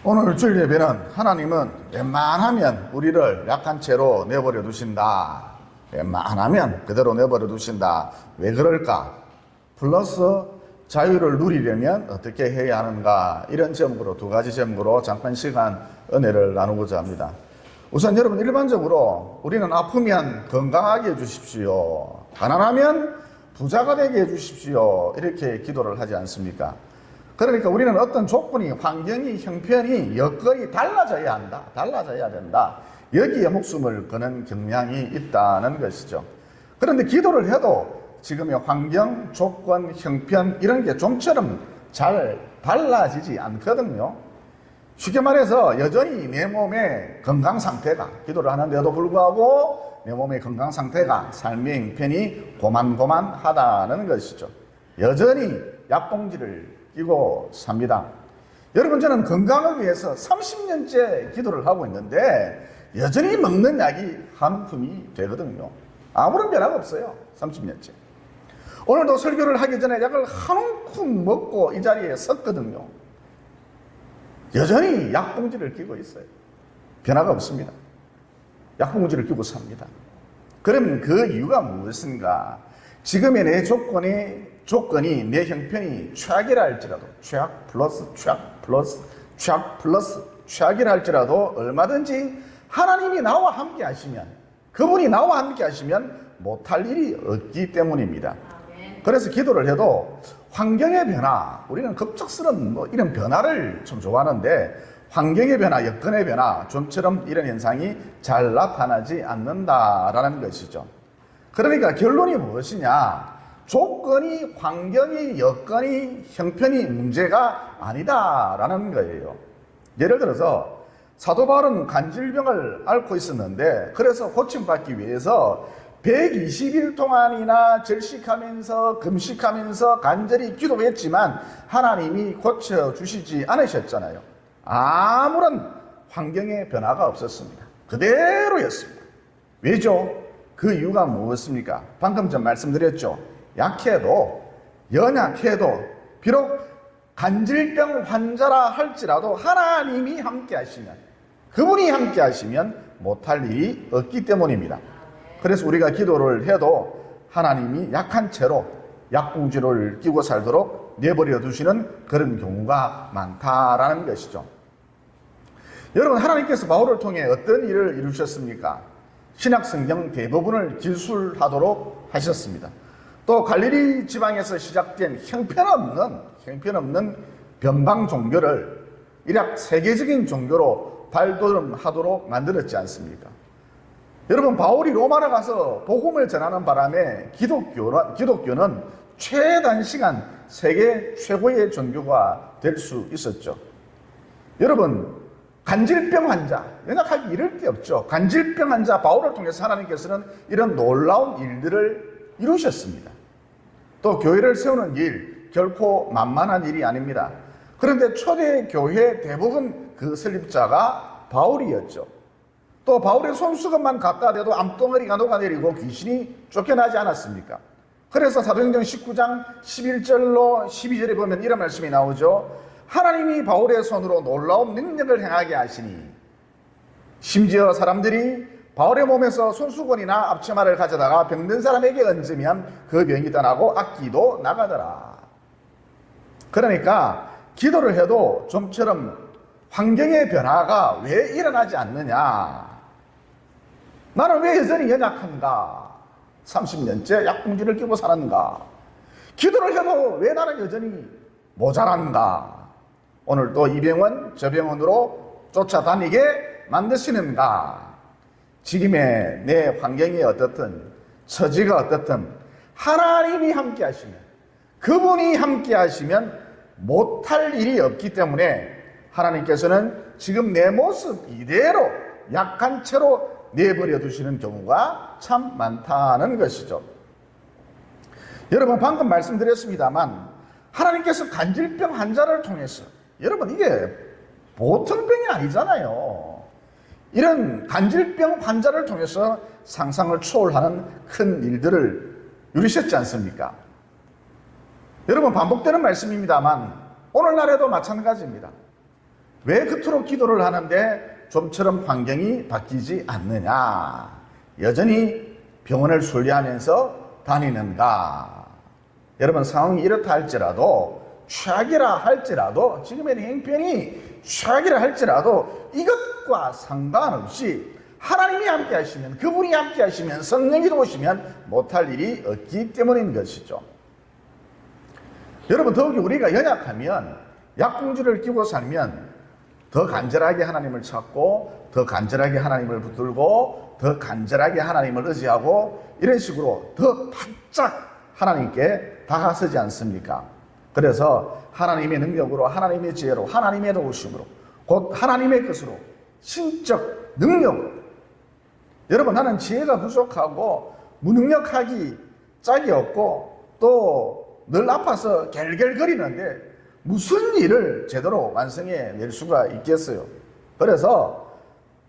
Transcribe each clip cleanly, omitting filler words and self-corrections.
오늘 주일 예배는 하나님은 웬만하면 우리를 약한 채로 내버려 두신다. 웬만하면 그대로 내버려 두신다. 왜 그럴까? 플러스 자유를 누리려면 어떻게 해야 하는가? 이런 제목으로 두 가지 제목으로 잠깐 시간 은혜를 나누고자 합니다. 우선 여러분, 일반적으로 우리는 아프면 건강하게 해주십시오. 가난하면 부자가 되게 해주십시오. 이렇게 기도를 하지 않습니까? 그러니까 우리는 어떤 조건이, 환경이, 형편이, 여건이 달라져야 한다. 달라져야 된다. 여기에 목숨을 거는 경향이 있다는 것이죠. 그런데 기도를 해도 지금의 환경, 조건, 형편 이런 게 좀처럼 잘 달라지지 않거든요. 쉽게 말해서 여전히 내 몸의 건강 상태가, 기도를 하는데도 불구하고 내 몸의 건강 상태가, 삶의 형편이 고만고만하다는 것이죠. 여전히 약봉지를 끼고 삽니다. 여러분, 저는 건강을 위해서 30년째 기도를 하고 있는데 여전히 먹는 약이 한 푼이 되거든요. 아무런 변화가 없어요. 30년째. 오늘도 설교를 하기 전에 약을 한 움큼 먹고 이 자리에 섰거든요. 여전히 약봉지를 끼고 있어요. 변화가 없습니다. 약봉지를 끼고 삽니다. 그러면 그 이유가 무엇인가? 지금의 내 조건이 내 형편이 최악이라 할지라도, 최악 플러스 최악 플러스 최악 플러스 최악이라 할지라도 얼마든지 하나님이 나와 함께 하시면, 그분이 나와 함께 하시면 못할 일이 없기 때문입니다. 그래서 기도를 해도 환경의 변화, 우리는 급작스런 이런 변화를 좀 좋아하는데 환경의 변화, 여건의 변화, 좀처럼 이런 현상이 잘 나타나지 않는다라는 것이죠. 그러니까 결론이 무엇이냐? 조건이, 환경이, 여건이, 형편이 문제가 아니다라는 거예요. 예를 들어서 사도 바울은 간질병을 앓고 있었는데, 그래서 고침받기 위해서 120일 동안이나 절식하면서 금식하면서 간절히 기도했지만 하나님이 고쳐주시지 않으셨잖아요. 아무런 환경의 변화가 없었습니다. 그대로였습니다. 왜죠? 그 이유가 무엇입니까? 방금 전 말씀드렸죠. 약해도, 연약해도, 비록 간질병 환자라 할지라도 하나님이 함께 하시면, 그분이 함께 하시면 못할 일이 없기 때문입니다. 그래서 우리가 기도를 해도 하나님이 약한 채로 약봉지를 끼고 살도록 내버려 두시는 그런 경우가 많다라는 것이죠. 여러분, 하나님께서 바울을 통해 어떤 일을 이루셨습니까? 신약성경 대부분을 기술하도록 하셨습니다. 또 갈릴리 지방에서 시작된 형편없는 변방 종교를 이략 세계적인 종교로 발돋움하도록 만들었지 않습니까? 여러분, 바울이 로마로 가서 복음을 전하는 바람에 기독교는 최단시간 세계 최고의 종교가 될 수 있었죠. 여러분, 간질병 환자, 연약하기 이를 데 없죠. 간질병 환자 바울을 통해서 하나님께서는 이런 놀라운 일들을 이루셨습니다. 또 교회를 세우는 일, 결코 만만한 일이 아닙니다. 그런데 초대 교회 대부분 그 설립자가 바울이었죠. 또 바울의 손수건만 갖다 대도 암덩어리가 녹아내리고 귀신이 쫓겨나지 않았습니까? 그래서 사도행전 19장 11절로 12절에 보면 이런 말씀이 나오죠. 하나님이 바울의 손으로 놀라운 능력을 행하게 하시니, 심지어 사람들이 바울의 몸에서 손수건이나 앞치마를 가져다가 병든 사람에게 얹으면 그 병이 떠나고 악기도 나가더라. 그러니까 기도를 해도 좀처럼 환경의 변화가 왜 일어나지 않느냐? 나는 왜 여전히 연약한가? 30년째 약봉지를 끼고 사는가? 기도를 해도 왜 나는 여전히 모자란가? 오늘도 이 병원 저 병원으로 쫓아다니게 만드시는가? 지금의 내 환경이 어떻든, 처지가 어떻든 하나님이 함께 하시면, 그분이 함께 하시면 못할 일이 없기 때문에 하나님께서는 지금 내 모습 이대로 약한 채로 내버려 두시는 경우가 참 많다는 것이죠. 여러분, 방금 말씀드렸습니다만 하나님께서 간질병 환자를 통해서, 여러분, 이게 보통 병이 아니잖아요. 이런 간질병 환자를 통해서 상상을 초월하는 큰 일들을 이루셨지 않습니까? 여러분, 반복되는 말씀입니다만 오늘날에도 마찬가지입니다. 왜 그토록 기도를 하는데 좀처럼 환경이 바뀌지 않느냐? 여전히 병원을 순례하면서 다니는가? 여러분, 상황이 이렇다 할지라도, 최악이라 할지라도, 지금의 행편이 최악이라 할지라도 이것과 상관없이 하나님이 함께 하시면, 그분이 함께 하시면, 성령이 도우시면 못할 일이 없기 때문인 것이죠. 여러분, 더욱이 우리가 연약하면, 약봉지를 끼고 살면 더 간절하게 하나님을 찾고, 더 간절하게 하나님을 붙들고, 더 간절하게 하나님을 의지하고, 이런 식으로 더 바짝 하나님께 다가서지 않습니까? 그래서 하나님의 능력으로, 하나님의 지혜로, 하나님의 도우심으로, 곧 하나님의 것으로, 신적 능력으로. 여러분, 나는 지혜가 부족하고 무능력하기 짝이 없고 또 늘 아파서 갤갤거리는데 무슨 일을 제대로 완성해 낼 수가 있겠어요? 그래서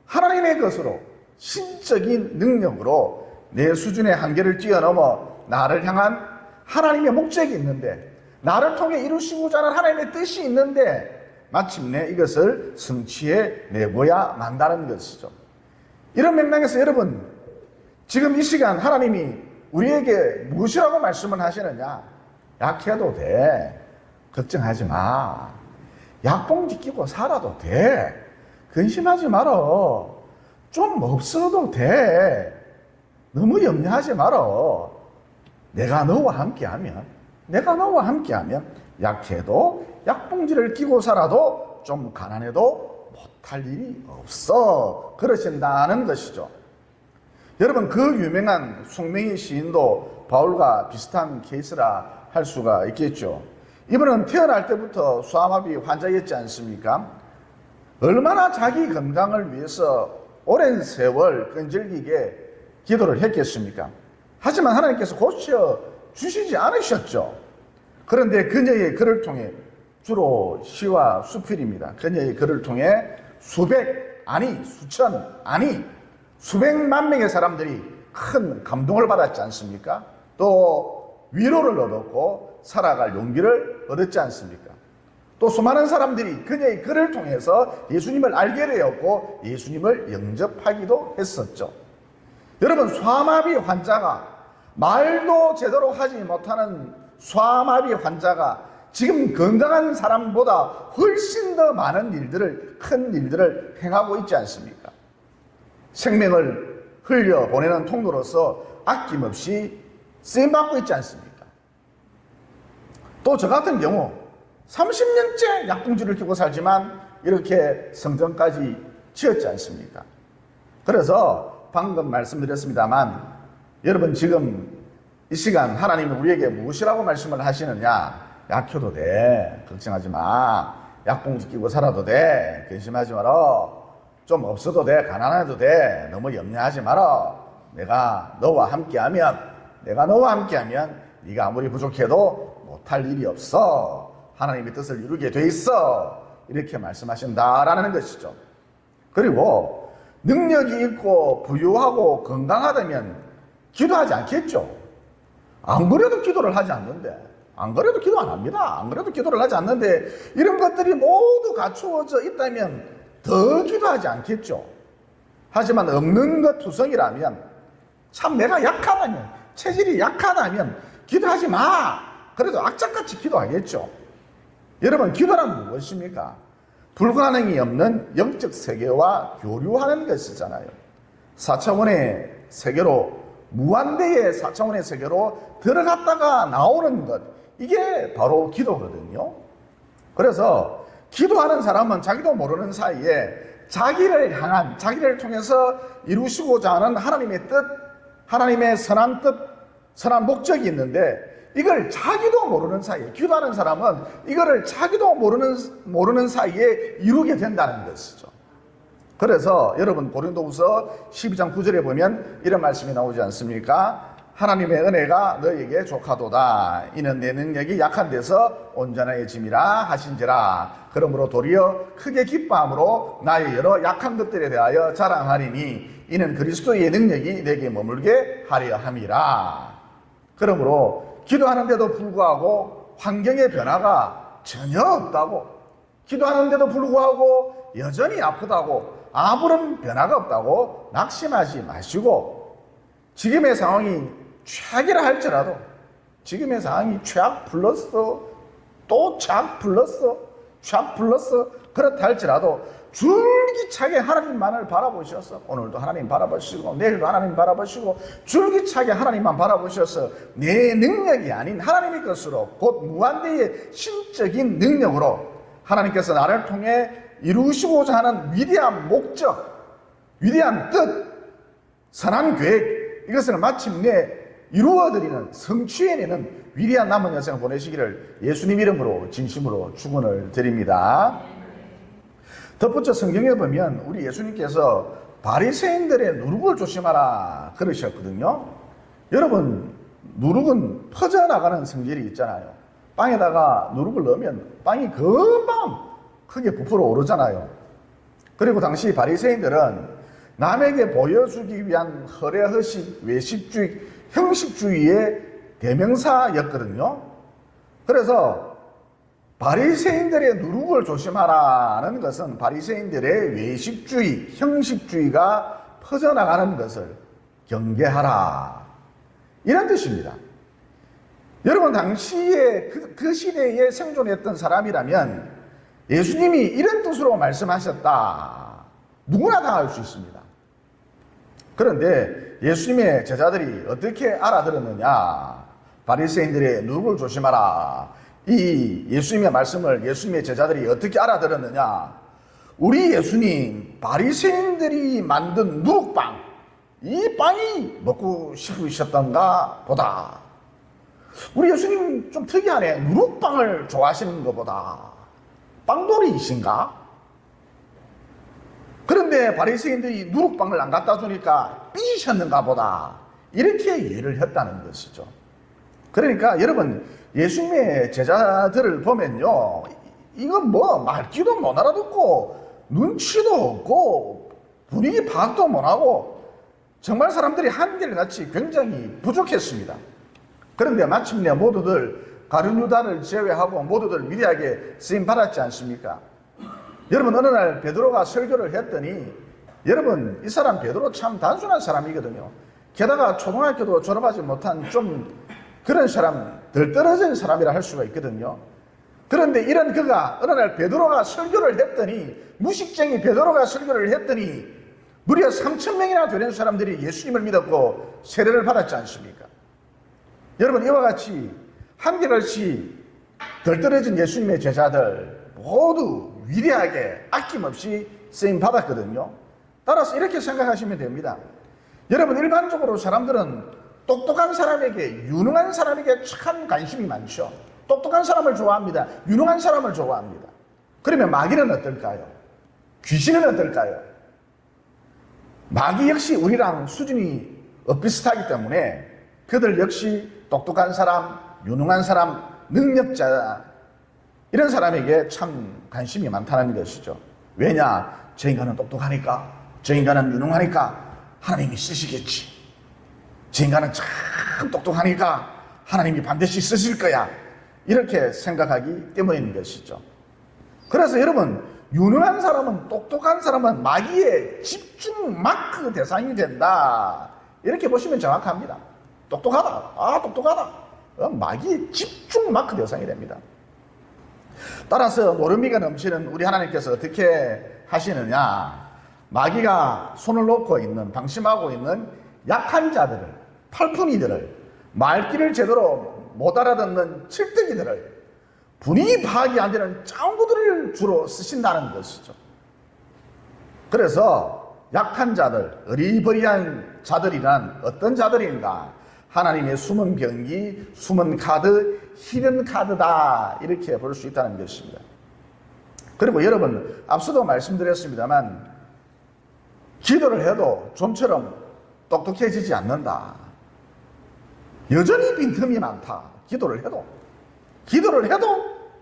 하나님의 것으로, 신적인 능력으로 내 수준의 한계를 뛰어넘어 나를 향한 하나님의 목적이 있는데, 나를 통해 이루시고자 하는 하나님의 뜻이 있는데 마침내 이것을 성취해 내고야 만다는 것이죠. 이런 맥락에서 여러분, 지금 이 시간 하나님이 우리에게 무엇이라고 말씀을 하시느냐? 약해도 돼. 걱정하지 마. 약봉지 끼고 살아도 돼. 근심하지 말어. 좀 없어도 돼. 너무 염려하지 말어. 내가 너와 함께하면 약해도 약봉지를 끼고 살아도 좀 가난해도 못할 일이 없어. 그러신다는 것이죠. 여러분, 그 유명한 숙명의 시인도 바울과 비슷한 케이스라 할 수가 있겠죠. 이분은 태어날 때부터 수아마비 환자였지 않습니까? 얼마나 자기 건강을 위해서 오랜 세월 끈질기게 기도를 했겠습니까? 하지만 하나님께서 고쳐 주시지 않으셨죠. 그런데 그녀의 글을 통해, 주로 시와 수필입니다. 그녀의 글을 통해 수백, 아니 수천, 아니 수백만 명의 사람들이 큰 감동을 받았지 않습니까? 또 위로를 얻었고 살아갈 용기를 얻었지 않습니까? 또 수많은 사람들이 그녀의 글을 통해서 예수님을 알게 되었고 예수님을 영접하기도 했었죠. 여러분, 수아마비 환자가, 말도 제대로 하지 못하는 수아마비 환자가 지금 건강한 사람보다 훨씬 더 많은 일들을, 큰 일들을 행하고 있지 않습니까? 생명을 흘려 보내는 통로로서 아낌없이 쓰임받고 있지 않습니까? 또 저 같은 경우 30년째 약봉지를 끼고 살지만 이렇게 성전까지 지었지 않습니까? 그래서 방금 말씀드렸습니다만, 여러분, 지금 이 시간 하나님은 우리에게 무엇이라고 말씀을 하시느냐? 약해도 돼. 걱정하지 마. 약봉지 끼고 살아도 돼. 근심하지 마라. 좀 없어도 돼. 가난해도 돼. 너무 염려하지 마라. 내가 너와 함께하면 네가 아무리 부족해도 못할 일이 없어. 하나님의 뜻을 이루게 돼 있어. 이렇게 말씀하신다라는 것이죠. 그리고 능력이 있고 부유하고 건강하다면 기도하지 않겠죠. 안 그래도 기도를 하지 않는데, 안 그래도 기도 안 합니다. 안 그래도 기도를 하지 않는데, 이런 것들이 모두 갖추어져 있다면 더 기도하지 않겠죠. 하지만 없는 것 투성이라면, 참 내가 약하다면, 체질이 약하다면 기도하지 마. 그래도 악착같이 기도하겠죠. 여러분, 기도란 무엇입니까? 불가능이 없는 영적 세계와 교류하는 것이잖아요. 4차원의 세계로, 무한대의 4차원의 세계로 들어갔다가 나오는 것, 이게 바로 기도거든요. 그래서 기도하는 사람은 자기도 모르는 사이에 자기를 향한, 자기를 통해서 이루시고자 하는 하나님의 뜻, 하나님의 선한 뜻, 선한 목적이 있는데, 이걸 자기도 모르는 사이에, 기도하는 사람은 이거를 자기도 모르는 사이에 이루게 된다는 것이죠. 그래서 여러분, 고린도후서 12장 9절에 보면 이런 말씀이 나오지 않습니까? 하나님의 은혜가 너에게 족하도다. 이는 내 능력이 약한 데서 온전해짐이라 하신지라. 그러므로 도리어 크게 기뻐함으로 나의 여러 약한 것들에 대하여 자랑하리니 이는 그리스도의 능력이 내게 머물게 하려 함이라. 그러므로 기도하는데도 불구하고 환경의 변화가 전혀 없다고, 기도하는데도 불구하고 여전히 아프다고, 아무런 변화가 없다고 낙심하지 마시고, 지금의 상황이 최악이라 할지라도, 지금의 상황이 최악 플러스 또 최악 플러스 최악 플러스 그렇다 할지라도 줄기차게 하나님만을 바라보셔서, 오늘도 하나님 바라보시고 내일도 하나님 바라보시고 줄기차게 하나님만 바라보셔서 내 능력이 아닌 하나님의 것으로, 곧 무한대의 신적인 능력으로 하나님께서 나를 통해 이루시고자 하는 위대한 목적, 위대한 뜻, 선한 계획, 이것을 마침내 이루어드리는, 성취해내는 위대한 남은 여생을 보내시기를 예수님 이름으로 진심으로 축원을 드립니다. 덧붙여 성경에 보면 우리 예수님께서 바리새인들의 누룩을 조심하라 그러셨거든요. 여러분, 누룩은 퍼져나가는 성질이 있잖아요. 빵에다가 누룩을 넣으면 빵이 금방 크게 부풀어 오르잖아요. 그리고 당시 바리새인들은 남에게 보여주기 위한 허례허식, 외식주의, 형식주의의 대명사였거든요. 그래서 바리새인들의 누룩을 조심하라는 것은 바리새인들의 외식주의, 형식주의가 퍼져나가는 것을 경계하라, 이런 뜻입니다. 여러분, 당시에 그 시대에 생존했던 사람이라면 예수님이 이런 뜻으로 말씀하셨다, 누구나 다 알 수 있습니다. 그런데 예수님의 제자들이 어떻게 알아들었느냐? 바리새인들의 누룩을 조심하라, 이 예수님의 말씀을 예수님의 제자들이 어떻게 알아들었느냐? 우리 예수님 바리새인들이 만든 누룩빵, 이 빵이 먹고 싶으셨던가 보다. 우리 예수님 좀 특이하네. 누룩빵을 좋아하시는 것보다 빵돌이이신가? 그런데 바리새인들이 누룩빵을 안 갖다 주니까 삐지셨는가 보다, 이렇게 이해를 했다는 것이죠. 그러니까 여러분, 예수님의 제자들을 보면요, 이건 뭐 말귀도 못 알아듣고 눈치도 없고 분위기 파악도 못하고 정말 사람들이 한결같이 굉장히 부족했습니다. 그런데 마침내 모두들 가룟 유다를 제외하고 모두들 위대하게 쓰임 받았지 않습니까? 여러분, 어느 날 베드로가 설교를 했더니, 여러분, 이 사람 베드로 참 단순한 사람이거든요. 게다가 초등학교도 졸업하지 못한 좀 그런 사람, 덜 떨어진 사람이라 할 수가 있거든요. 그런데 이런 그가 어느 날 베드로가 설교를 했더니, 무식쟁이 베드로가 설교를 했더니 무려 3,000명이나 되는 사람들이 예수님을 믿었고 세례를 받았지 않습니까? 여러분, 이와 같이 한결같이 덜 떨어진 예수님의 제자들 모두 위대하게 아낌없이 쓰임 받았거든요. 따라서 이렇게 생각하시면 됩니다. 여러분, 일반적으로 사람들은 똑똑한 사람에게, 유능한 사람에게 참 관심이 많죠. 똑똑한 사람을 좋아합니다. 유능한 사람을 좋아합니다. 그러면 마귀는 어떨까요? 귀신은 어떨까요? 마귀 역시 우리랑 수준이 엇비슷하기 때문에 그들 역시 똑똑한 사람, 유능한 사람, 능력자, 이런 사람에게 참 관심이 많다는 것이죠. 왜냐? 저 인간은 똑똑하니까, 저 인간은 유능하니까 하나님이 쓰시겠지. 저 인간은 참 똑똑하니까 하나님이 반드시 쓰실 거야, 이렇게 생각하기 때문인 것이죠. 그래서 여러분, 유능한 사람은, 똑똑한 사람은 마귀의 집중 마크 대상이 된다, 이렇게 보시면 정확합니다. 똑똑하다, 아 똑똑하다, 마귀의 집중 마크 대상이 됩니다. 따라서 노름이가 넘치는 우리 하나님께서 어떻게 하시느냐? 마귀가 손을 놓고 있는, 방심하고 있는 약한 자들을, 팔푼이들을, 말귀를 제대로 못 알아듣는 칠뜨기들을, 분위기 파악이 안 되는 짱구들을 주로 쓰신다는 것이죠. 그래서 약한 자들, 어리버리한 자들이란 어떤 자들인가? 하나님의 숨은 병기, 숨은 카드, 히든 카드다, 이렇게 볼 수 있다는 것입니다. 그리고 여러분, 앞서도 말씀드렸습니다만 기도를 해도 좀처럼 똑똑해지지 않는다. 여전히 빈틈이 많다. 기도를 해도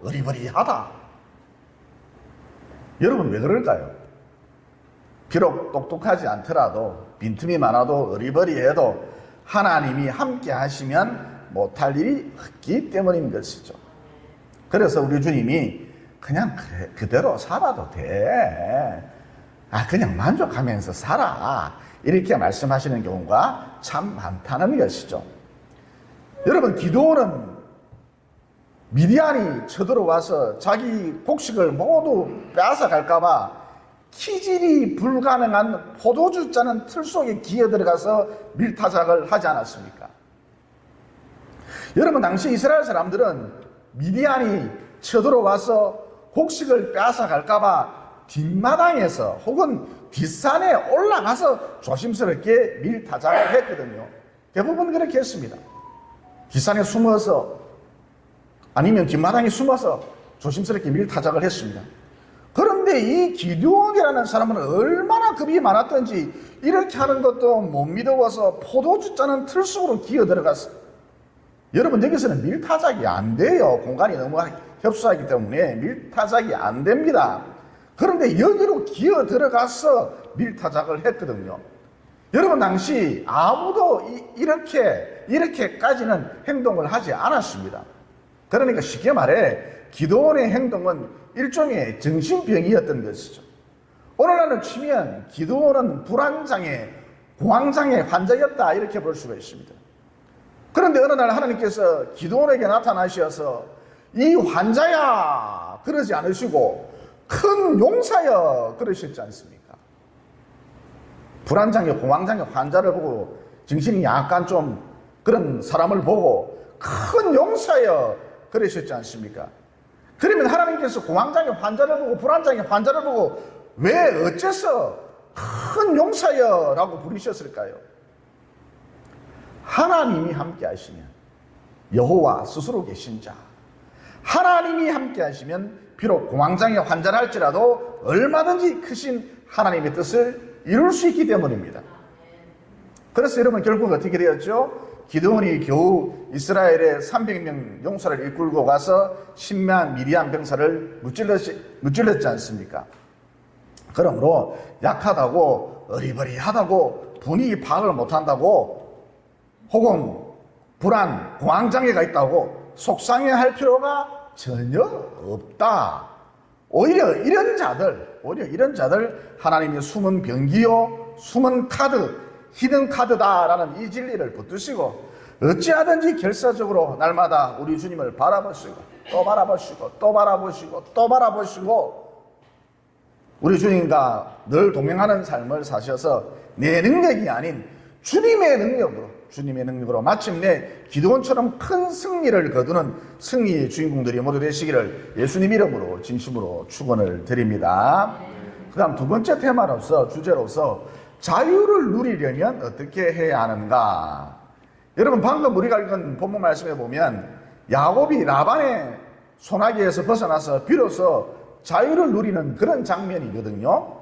어리버리하다. 여러분, 왜 그럴까요? 비록 똑똑하지 않더라도, 빈틈이 많아도, 어리버리해도 하나님이 함께 하시면 못할 일이 없기 때문인 것이죠. 그래서 우리 주님이 그냥 그대로 살아도 돼. 그냥 만족하면서 살아. 이렇게 말씀하시는 경우가 참 많다는 것이죠. 여러분, 기드온은 미디안이 쳐들어와서 자기 곡식을 모두 빼앗아갈까봐 키질이 불가능한 포도주 짜는 틀 속에 기어 들어가서 밀타작을 하지 않았습니까? 여러분, 당시 이스라엘 사람들은 미디안이 쳐들어와서 곡식을 빼앗아갈까봐 뒷마당에서 혹은 뒷산에 올라가서 조심스럽게 밀타작을 했거든요. 대부분 그렇게 했습니다. 뒷산에 숨어서 아니면 뒷마당에 숨어서 조심스럽게 밀타작을 했습니다. 그런데 이 기드온이라는 사람은 얼마나 겁이 많았던지 이렇게 하는 것도 못 믿어서 포도주 짜는 틀 속으로 기어 들어갔어요. 여러분, 여기서는 밀타작이 안 돼요. 공간이 너무 협소하기 때문에 밀타작이 안 됩니다. 그런데 여기로 기어 들어가서 밀타작을 했거든요. 여러분, 당시 아무도 이렇게까지는 행동을 하지 않았습니다. 그러니까 쉽게 말해 기드온의 행동은 일종의 정신병이었던 것이죠. 오늘날로 치면 기드온은 불안장애, 공황장애 환자였다, 이렇게 볼 수가 있습니다. 그런데 어느 날 하나님께서 기드온에게 나타나셔서 이 환자야 그러지 않으시고 큰 용사여 그러셨지 않습니까? 불안장애, 공황장애 환자를 보고 정신이 약간 좀 그런 사람을 보고 큰 용사여 그러셨지 않습니까? 그러면 하나님께서 공황장애 환자를 보고 불안장애 환자를 보고 왜 어째서 큰 용사여 라고 부르셨을까요? 하나님이 함께 하시면, 여호와 스스로 계신 자, 하나님이 함께 하시면 비록 공황장애 환자를 할지라도 얼마든지 크신 하나님의 뜻을 이룰 수 있기 때문입니다. 그래서 여러분, 결국 어떻게 되었죠? 기드온이 겨우 이스라엘의 300명 용사를 이끌고 가서 10만 미디안 병사를 무찔렀지 않습니까? 그러므로 약하다고, 어리버리하다고, 분위기 파악을 못한다고, 혹은 불안, 공황장애가 있다고 속상해할 필요가 전혀 없다. 오히려 이런 자들 하나님의 숨은 병기요, 숨은 카드, 히든 카드다라는 이 진리를 붙드시고 어찌하든지 결사적으로 날마다 우리 주님을 바라보시고 또 바라보시고 또 바라보시고 또 바라보시고 우리 주님과 늘 동행하는 삶을 사셔서 내 능력이 아닌 주님의 능력으로 마침내 기드온처럼 큰 승리를 거두는 승리의 주인공들이 모두 되시기를 예수님 이름으로 진심으로 축원을 드립니다. 그 다음 두 번째 주제로서 자유를 누리려면 어떻게 해야 하는가? 여러분, 방금 우리가 읽은 본문 말씀에 보면 야곱이 라반의 소나기에서 벗어나서 비로소 자유를 누리는 그런 장면이거든요.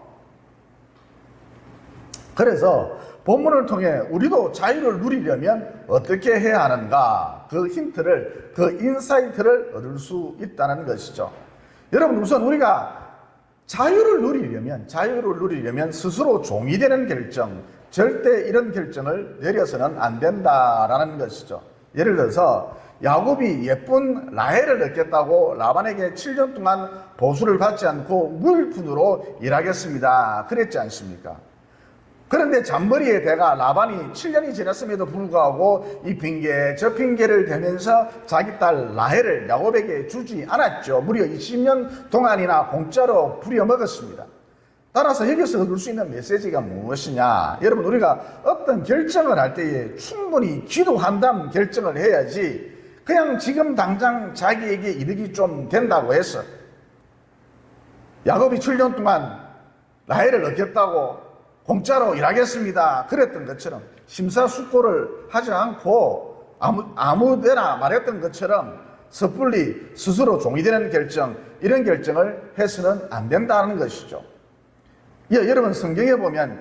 그래서 본문을 통해 우리도 자유를 누리려면 어떻게 해야 하는가? 그 힌트를, 그 인사이트를 얻을 수 있다는 것이죠. 여러분, 우선 우리가 자유를 누리려면 스스로 종이 되는 결정, 절대 이런 결정을 내려서는 안 된다라는 것이죠. 예를 들어서 야곱이 예쁜 라헬을 얻겠다고 라반에게 7년 동안 보수를 받지 않고 무일푼으로 일하겠습니다 그랬지 않습니까? 그런데 잔머리의 대가 라반이 7년이 지났음에도 불구하고 이 핑계 저 핑계를 대면서 자기 딸 라헬을 야곱에게 주지 않았죠. 무려 20년 동안이나 공짜로 부려먹었습니다. 따라서 여기서 얻을 수 있는 메시지가 무엇이냐? 여러분, 우리가 어떤 결정을 할 때에 충분히 기도한 다음 결정을 해야지 그냥 지금 당장 자기에게 이득이 좀 된다고 해서 야곱이 7년 동안 라헬을 얻겠다고 공짜로 일하겠습니다 그랬던 것처럼 심사숙고를 하지 않고 아무데나 말했던 것처럼 섣불리 스스로 종이 되는 결정, 이런 결정을 해서는 안 된다는 것이죠. 여러분, 성경에 보면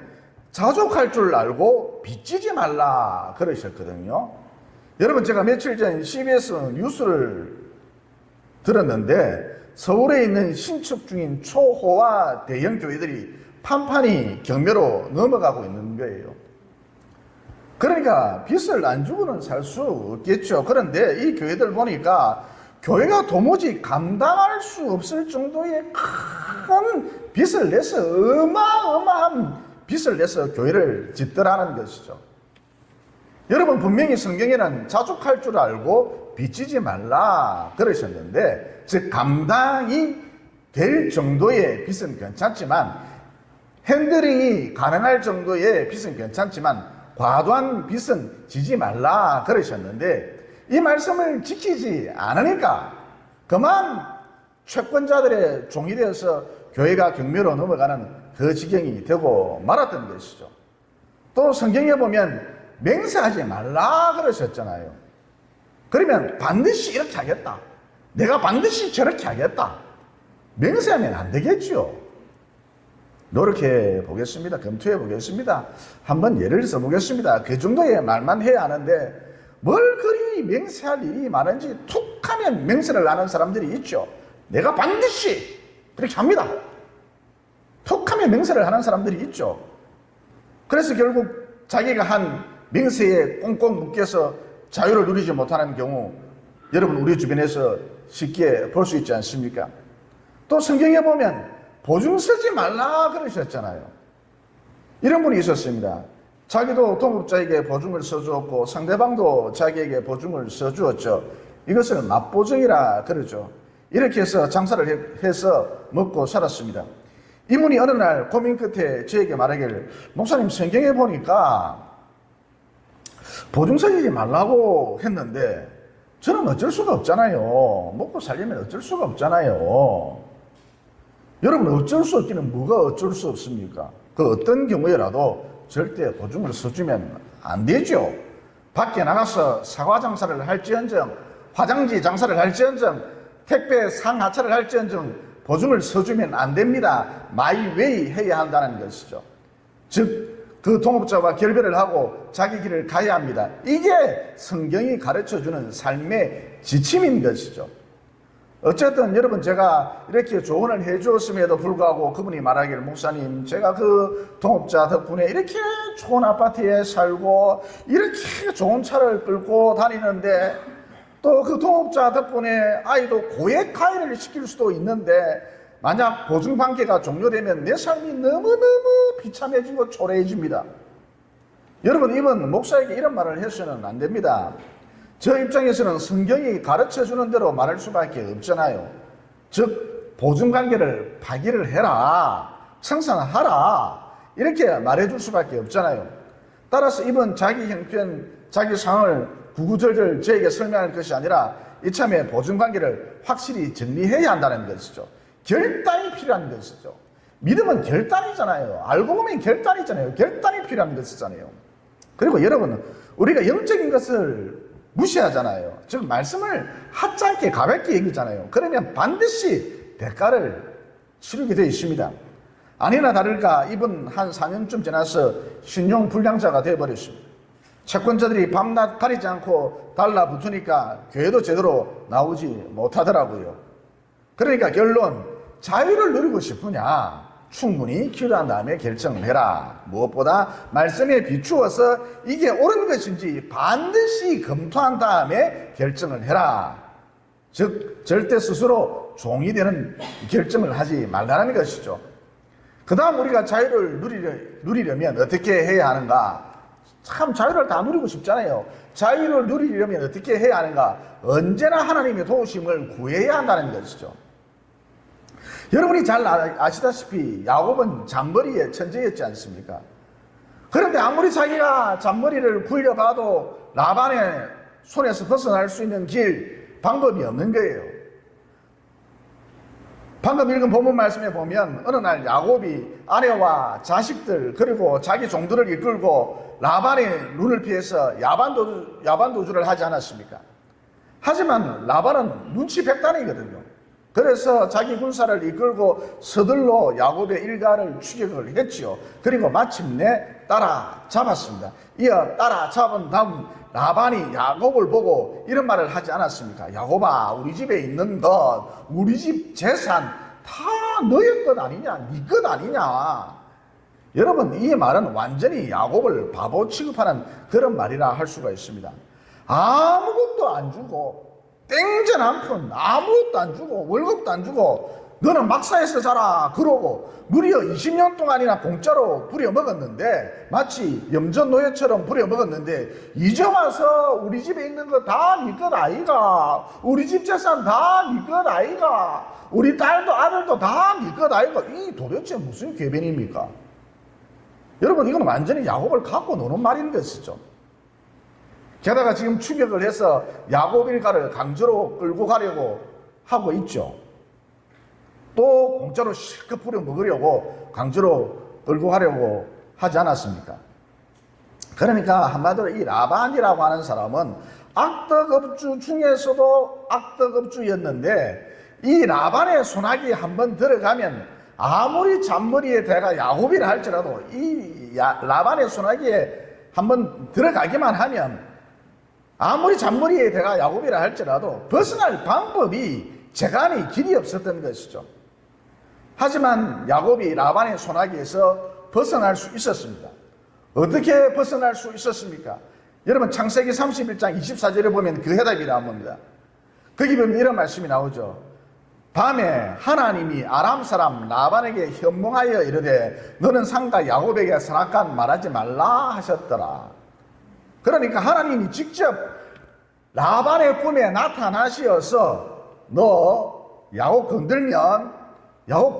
자족할 줄 알고 빚지지 말라 그러셨거든요. 여러분, 제가 며칠 전 CBS 뉴스를 들었는데 서울에 있는 신축 중인 초호화 대형 교회들이 판판이 경매로 넘어가고 있는 거예요. 그러니까 빚을 안 주고는 살 수 없겠죠. 그런데 이 교회들 보니까 교회가 도무지 감당할 수 없을 정도의 큰 빚을 내서 어마어마한 빚을 내서 교회를 짓더라는 것이죠. 여러분 분명히 성경에는 자족할 줄 알고 빚지지 말라 그러셨는데, 즉 감당이 될 정도의 빚은 괜찮지만, 핸들링이 가능할 정도의 빚은 괜찮지만 과도한 빚은 지지 말라 그러셨는데, 이 말씀을 지키지 않으니까 그만 채권자들의 종이 되어서 교회가 경매로 넘어가는 그 지경이 되고 말았던 것이죠. 또 성경에 보면 맹세하지 말라 그러셨잖아요. 그러면 반드시 이렇게 하겠다, 내가 반드시 저렇게 하겠다, 맹세하면 안 되겠죠. 노력해 보겠습니다. 검토해 보겠습니다. 한번 예를 들어 보겠습니다. 그 정도의 말만 해야 하는데 뭘 그리 맹세할 일이 많은지 툭 하면 맹세를 하는 사람들이 있죠. 내가 반드시 그렇게 합니다. 툭 하면 맹세를 하는 사람들이 있죠. 그래서 결국 자기가 한 맹세에 꽁꽁 묶여서 자유를 누리지 못하는 경우, 여러분 우리 주변에서 쉽게 볼 수 있지 않습니까? 또 성경에 보면 보증 서지 말라 그러셨잖아요. 이런 분이 있었습니다. 자기도 동업자에게 보증을 서주었고 상대방도 자기에게 보증을 서주었죠. 이것을 맞보증이라 그러죠. 이렇게 해서 장사를 해서 먹고 살았습니다. 이분이 어느 날 고민 끝에 저에게 말하기를, 목사님 성경에 보니까 보증 서지 말라고 했는데 저는 어쩔 수가 없잖아요. 먹고 살려면 어쩔 수가 없잖아요. 여러분 어쩔 수 없기는 뭐가 어쩔 수 없습니까? 그 어떤 경우에라도 절대 보증을 서주면 안 되죠. 밖에 나가서 사과 장사를 할지언정, 화장지 장사를 할지언정, 택배 상하차를 할지언정 보증을 서주면 안 됩니다. 마이웨이 해야 한다는 것이죠. 즉 그 동업자와 결별을 하고 자기 길을 가야 합니다. 이게 성경이 가르쳐주는 삶의 지침인 것이죠. 어쨌든 여러분 제가 이렇게 조언을 해 주었음에도 불구하고 그분이 말하기를, 목사님 제가 그 동업자 덕분에 이렇게 좋은 아파트에 살고 이렇게 좋은 차를 끌고 다니는데, 또 그 동업자 덕분에 아이도 고액가해를 시킬 수도 있는데, 만약 보증관계가 종료되면 내 삶이 너무너무 비참해지고 초라해집니다. 여러분 이분 목사에게 이런 말을 해서는 안 됩니다. 저 입장에서는 성경이 가르쳐주는 대로 말할 수밖에 없잖아요. 즉 보증관계를 파기를 해라, 청산하라, 이렇게 말해줄 수밖에 없잖아요. 따라서 이번 자기 형편, 자기 상황을 구구절절 저에게 설명할 것이 아니라 이참에 보증관계를 확실히 정리해야 한다는 것이죠. 결단이 필요한 것이죠. 믿음은 결단이잖아요. 알고 보면 결단이잖아요. 결단이 필요한 것이잖아요. 그리고 여러분 우리가 영적인 것을 무시하잖아요. 즉 말씀을 하찮게 가볍게 얘기잖아요. 그러면 반드시 대가를 치르게 되어 있습니다. 아니나 다를까 이분 한 4년쯤 지나서 신용불량자가 되어버렸습니다. 채권자들이 밤낮 가리지 않고 달라붙으니까 교회도 제대로 나오지 못하더라고요. 그러니까 결론, 자유를 누리고 싶으냐? 충분히 기도한 다음에 결정을 해라. 무엇보다 말씀에 비추어서 이게 옳은 것인지 반드시 검토한 다음에 결정을 해라. 즉 절대 스스로 종이 되는 결정을 하지 말라는 것이죠. 그 다음 우리가 자유를 누리려면 어떻게 해야 하는가? 참 자유를 다 누리고 싶잖아요. 자유를 누리려면 어떻게 해야 하는가? 언제나 하나님의 도우심을 구해야 한다는 것이죠. 여러분이 잘 아시다시피 야곱은 잔머리의 천재였지 않습니까? 그런데 아무리 자기가 잔머리를 굴려봐도 라반의 손에서 벗어날 수 있는 방법이 없는 거예요. 방금 읽은 본문 말씀에 보면 어느 날 야곱이 아내와 자식들 그리고 자기 종들을 이끌고 라반의 눈을 피해서 야반도주를 하지 않았습니까? 하지만 라반은 눈치 백단이거든요. 그래서 자기 군사를 이끌고 서둘러 야곱의 일가를 추격을 했지요. 그리고 마침내 따라잡았습니다. 이어 따라잡은 다음 라반이 야곱을 보고 이런 말을 하지 않았습니까? 야곱아, 우리 집에 있는 것, 우리 집 재산 다 너의 것 아니냐? 네 것 아니냐? 여러분 이 말은 완전히 야곱을 바보 취급하는 그런 말이라 할 수가 있습니다. 아무것도 안 주고 땡전 한 푼 아무것도 안 주고 월급도 안 주고 너는 막사에서 자라 그러고 무려 20년 동안이나 공짜로 부려먹었는데 마치 염전노예처럼 부려먹었는데 이제 와서 우리 집에 있는 거 다 네 것 아이가, 우리 집 재산 다 네 것 아이가, 우리 딸도 아들도 다 네 것 아이가. 이 도대체 무슨 궤변입니까? 여러분, 이건 완전히 야곱을 갖고 노는 말인 것이죠. 게다가 지금 추격을 해서 야곱 일가를 강제로 끌고 가려고 하고 있죠. 또 공짜로 실컷 부려 먹으려고 강제로 끌고 가려고 하지 않았습니까? 그러니까 한마디로 이 라반이라고 하는 사람은 악덕업주 중에서도 악덕업주였는데 이 라반의 손아귀에 한번 들어가면 아무리 잔머리에 대가 야곱이라 할지라도 이 라반의 손아귀에 한번 들어가기만 하면 아무리 잔머리에 대가 야곱이라 할지라도 벗어날 방법이 재간이 길이 없었던 것이죠. 하지만 야곱이 라반의 손아귀에서 벗어날 수 있었습니다. 어떻게 벗어날 수 있었습니까? 여러분, 창세기 31장 24절에 보면 그 해답이 나옵니다. 거기 보면 이런 말씀이 나오죠. 밤에 하나님이 아람 사람 라반에게 현몽하여 이르되 너는 상가 야곱에게 선악간 말하지 말라 하셨더라. 그러니까 하나님이 직접 라반의 꿈에 나타나시어서 너 야곱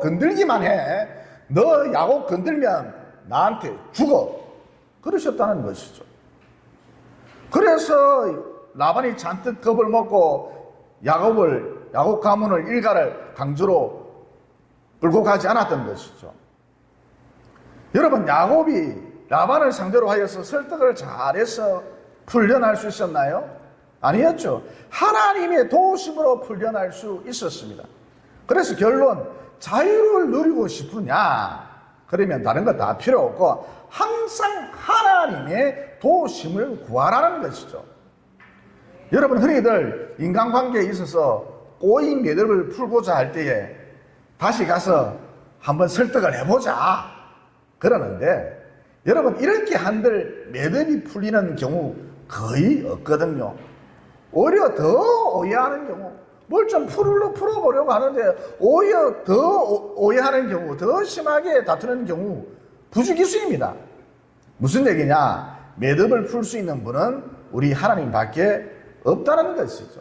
건들기만 해. 너 야곱 건들면 나한테 죽어. 그러셨다는 것이죠. 그래서 라반이 잔뜩 겁을 먹고 야곱 가문을 일가를 강제로 끌고 가지 않았던 것이죠. 여러분, 야곱이 라반을 상대로 하여서 설득을 잘해서 풀려날 수 있었나요? 아니었죠. 하나님의 도우심으로 풀려날 수 있었습니다. 그래서 결론, 자유를 누리고 싶으냐? 그러면 다른 거 다 필요 없고 항상 하나님의 도우심을 구하라는 것이죠. 여러분, 흔히들 인간관계에 있어서 꼬인 매듭을 풀고자 할 때에 다시 가서 한번 설득을 해보자 그러는데, 여러분, 이렇게 한들 매듭이 풀리는 경우 거의 없거든요. 오히려 더 오해하는 경우, 뭘 좀 풀어보려고 하는데 오히려 더 오해하는 경우, 더 심하게 다투는 경우 부주기수입니다. 무슨 얘기냐? 매듭을 풀 수 있는 분은 우리 하나님밖에 없다는 것이죠.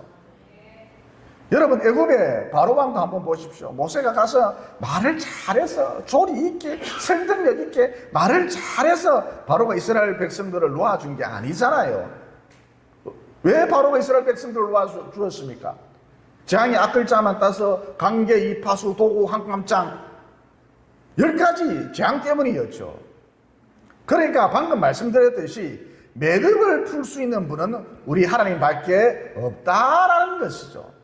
여러분, 애굽의 바로왕도 한번 보십시오. 모세가 가서 말을 잘해서 조리 있게 설득력 있게 말을 잘해서 바로가 이스라엘 백성들을 놓아준 게 아니잖아요. 왜 바로가 이스라엘 백성들을 놓아주었습니까? 재앙의 앞글자만 따서 강계, 이파수, 도구, 한감장 10가지 재앙 때문이었죠. 그러니까 방금 말씀드렸듯이 매듭을 풀 수 있는 분은 우리 하나님밖에 없다라는 것이죠.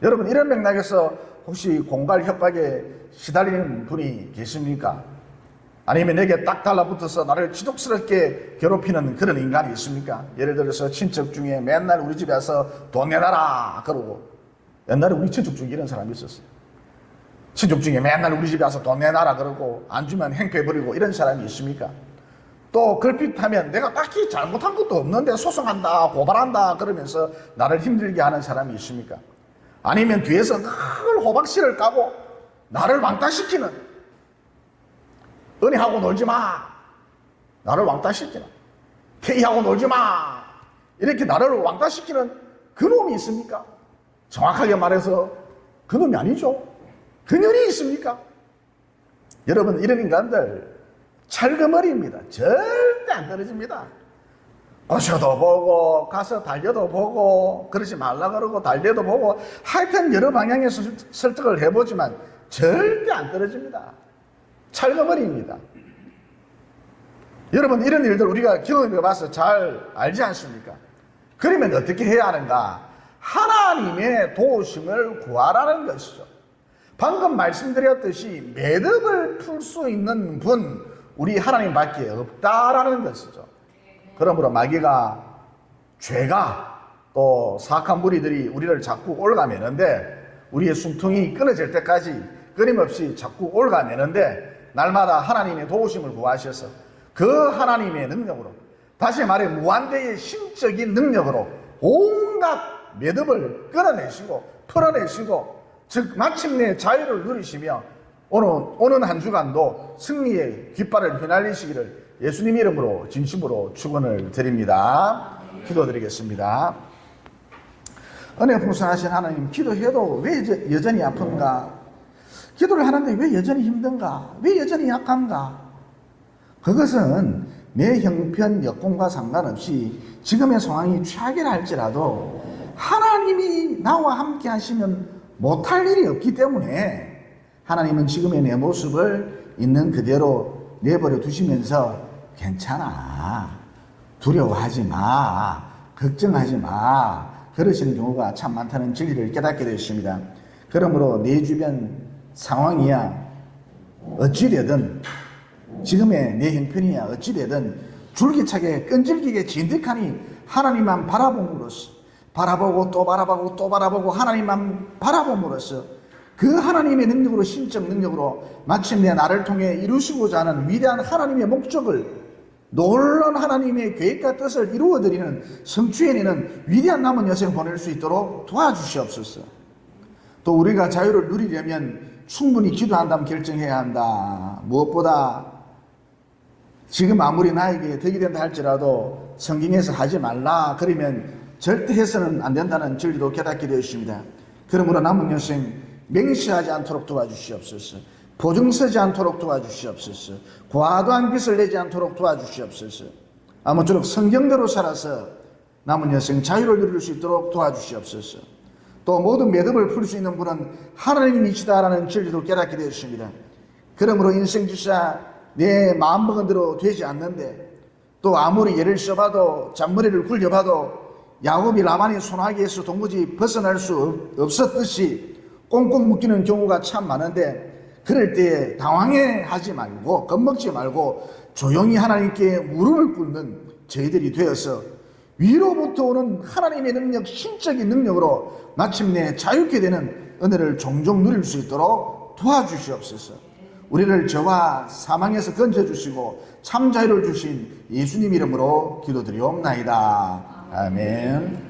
여러분, 이런 맥락에서 혹시 공갈 협박에 시달리는 분이 계십니까? 아니면 내게 딱 달라붙어서 나를 지독스럽게 괴롭히는 그런 인간이 있습니까? 예를 들어서 친척 중에 맨날 우리 집에 와서 돈 내놔라 그러고, 옛날에 우리 친척 중에 이런 사람이 있었어요. 친척 중에 맨날 우리 집에 와서 돈 내놔라 그러고 안 주면 행패 부리고 이런 사람이 있습니까? 또 걸핏하면 내가 딱히 잘못한 것도 없는데 소송한다, 고발한다 그러면서 나를 힘들게 하는 사람이 있습니까? 아니면 뒤에서 큰 호박씨를 까고 나를 왕따시키는, 은혜하고 놀지 마, 나를 왕따시키는, 태희하고 놀지 마, 이렇게 나를 왕따시키는 그 놈이 있습니까? 정확하게 말해서 그 놈이 아니죠. 그년이 있습니까? 여러분, 이런 인간들 찰그머리입니다. 절대 안 떨어집니다. 오셔도 보고 가서 달려도 보고 그러지 말라 그러고 달려도 보고 하여튼 여러 방향에서 설득을 해보지만 절대 안 떨어집니다. 찰그머리입니다. 여러분, 이런 일들 우리가 경험해봐서 잘 알지 않습니까? 그러면 어떻게 해야 하는가? 하나님의 도우심을 구하라는 것이죠. 방금 말씀드렸듯이 매듭을 풀 수 있는 분, 우리 하나님밖에 없다라는 것이죠. 그러므로 마귀가, 죄가, 또 사악한 무리들이 우리를 자꾸 올가매는데, 우리의 숨통이 끊어질 때까지 끊임없이 자꾸 올가매는데, 날마다 하나님의 도우심을 구하셔서 그 하나님의 능력으로, 다시 말해 무한대의 신적인 능력으로 온갖 매듭을 끊어내시고 풀어내시고 즉 마침내 자유를 누리시며 오는 한 주간도 승리의 깃발을 휘날리시기를 예수님 이름으로 진심으로 축원을 드립니다. 기도드리겠습니다. 은혜 풍성하신 하나님, 기도해도 왜 여전히 아픈가? 기도를 하는데 왜 여전히 힘든가? 왜 여전히 약한가? 그것은 내 형편 여건과 상관없이 지금의 상황이 최악이라 할지라도 하나님이 나와 함께 하시면 못할 일이 없기 때문에 하나님은 지금의 내 모습을 있는 그대로 내버려 두시면서 괜찮아, 두려워하지 마, 걱정하지 마, 그러시는 경우가 참 많다는 진리를 깨닫게 되었습니다. 그러므로 내 주변 상황이야 어찌되든, 지금의 내 형편이야 어찌되든 줄기차게 끈질기게 진득하니 하나님만 바라봄으로써, 바라보고 또 바라보고 또 바라보고 하나님만 바라봄으로써 그 하나님의 능력으로, 신적 능력으로 마침내 나를 통해 이루시고자 하는 위대한 하나님의 목적을, 놀라운 하나님의 계획과 뜻을 이루어드리는, 성취해내는 위대한 남은 여생 보낼 수 있도록 도와주시옵소서. 또 우리가 자유를 누리려면 충분히 기도한다면 결정해야 한다. 무엇보다 지금 아무리 나에게 덕이 된다 할지라도 성경에서 하지 말라 그러면 절대 해서는 안 된다는 진리도 깨닫게 되었습니다. 그러므로 남은 여생 맹시하지 않도록 도와주시옵소서. 보증 서지 않도록 도와주시옵소서. 과도한 빚을 내지 않도록 도와주시옵소서. 아무쪼록 성경대로 살아서 남은 여생 자유를 누릴 수 있도록 도와주시옵소서. 또 모든 매듭을 풀 수 있는 분은 하나님이시다라는 진리도 깨닫게 되었습니다. 그러므로 인생주사 내 마음먹은 대로 되지 않는데, 또 아무리 예를 써봐도 잔머리를 굴려봐도 야곱이 라반의 손아귀에서 도무지 벗어날 수 없었듯이 꽁꽁 묶이는 경우가 참 많은데, 그럴 때에 당황해하지 말고 겁먹지 말고 조용히 하나님께 무릎을 꿇는 저희들이 되어서 위로부터 오는 하나님의 능력, 신적인 능력으로 마침내 자유케 되는 은혜를 종종 누릴 수 있도록 도와주시옵소서. 우리를 저와 사망에서 건져주시고 참 자유를 주신 예수님 이름으로 기도드리옵나이다. 아멘.